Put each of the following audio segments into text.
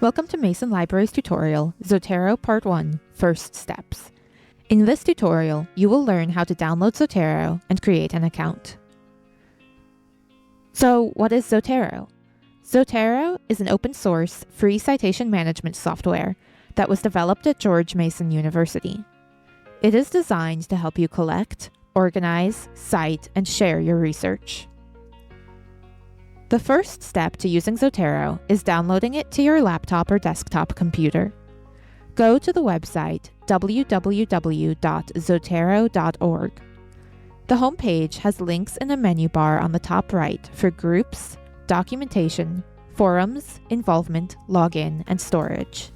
Welcome to Mason Libraries tutorial, Zotero Part 1, First Steps. In this tutorial, you will learn how to download Zotero and create an account. So, what is Zotero? Zotero is an open-source, free citation management software that was developed at George Mason University. It is designed to help you collect, organize, cite, and share your research. The first step to using Zotero is downloading it to your laptop or desktop computer. Go to the website www.zotero.org. The homepage has links in a menu bar on the top right for groups, documentation, forums, involvement, login, and storage.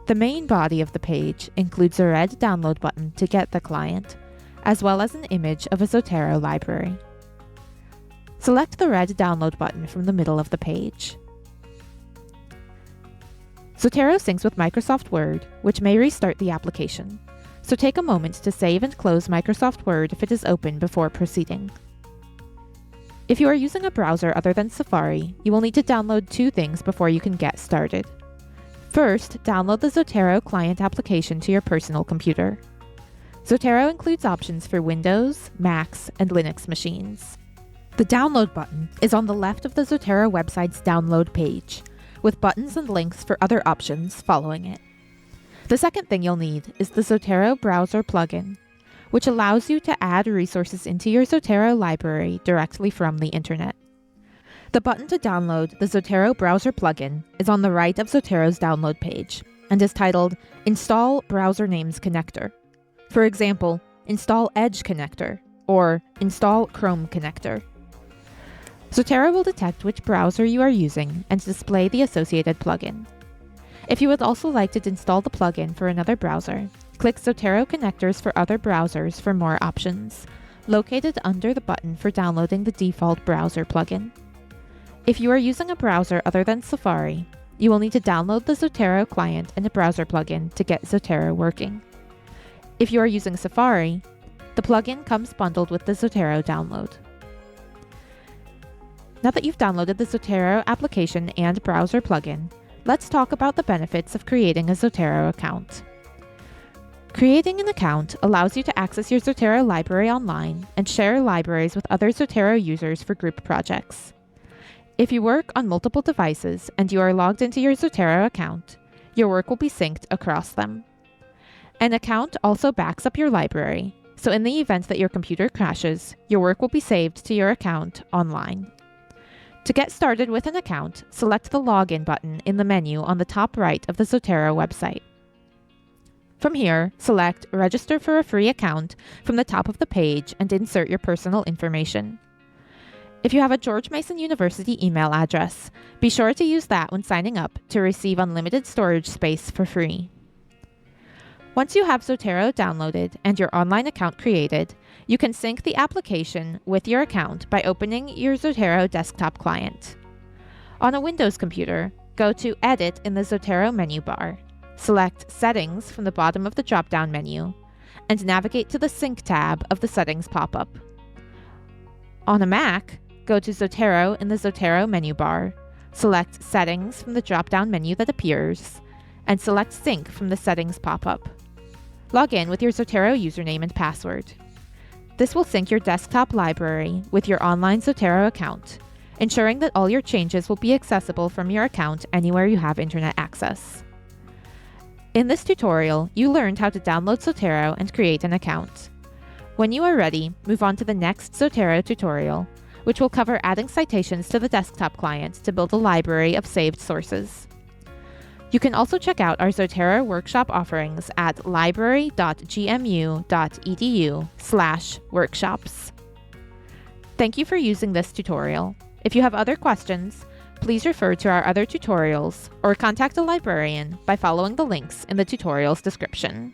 The main body of the page includes a red download button to get the client, as well as an image of a Zotero library. Select the red download button from the middle of the page. Zotero syncs with Microsoft Word, which may restart the application, so take a moment to save and close Microsoft Word if it is open before proceeding. If you are using a browser other than Safari, you will need to download two things before you can get started. First, download the Zotero client application to your personal computer. Zotero includes options for Windows, Macs, and Linux machines. The download button is on the left of the Zotero website's download page, with buttons and links for other options following it. The second thing you'll need is the Zotero browser plugin, which allows you to add resources into your Zotero library directly from the internet. The button to download the Zotero browser plugin is on the right of Zotero's download page and is titled Install Browser Names Connector. For example, Install Edge Connector or Install Chrome Connector. Zotero will detect which browser you are using and display the associated plugin. If you would also like to install the plugin for another browser, click Zotero Connectors for other browsers for more options, located under the button for downloading the default browser plugin. If you are using a browser other than Safari, you will need to download the Zotero client and a browser plugin to get Zotero working. If you are using Safari, the plugin comes bundled with the Zotero download. Now that you've downloaded the Zotero application and browser plugin, let's talk about the benefits of creating a Zotero account. Creating an account allows you to access your Zotero library online and share libraries with other Zotero users for group projects. If you work on multiple devices and you are logged into your Zotero account, your work will be synced across them. An account also backs up your library, so in the event that your computer crashes, your work will be saved to your account online. To get started with an account, select the Login button in the menu on the top right of the Zotero website. From here, select Register for a free account from the top of the page and insert your personal information. If you have a George Mason University email address, be sure to use that when signing up to receive unlimited storage space for free. Once you have Zotero downloaded and your online account created, you can sync the application with your account by opening your Zotero desktop client. On a Windows computer, go to Edit in the Zotero menu bar, select Settings from the bottom of the drop-down menu, and navigate to the Sync tab of the Settings pop-up. On a Mac, go to Zotero in the Zotero menu bar, select Settings from the drop-down menu that appears, and select Sync from the Settings pop-up. Log in with your Zotero username and password. This will sync your desktop library with your online Zotero account, ensuring that all your changes will be accessible from your account anywhere you have internet access. In this tutorial, you learned how to download Zotero and create an account. When you are ready, move on to the next Zotero tutorial, which will cover adding citations to the desktop client to build a library of saved sources. You can also check out our Zotero workshop offerings at library.gmu.edu/workshops. Thank you for using this tutorial. If you have other questions, please refer to our other tutorials or contact a librarian by following the links in the tutorial's description.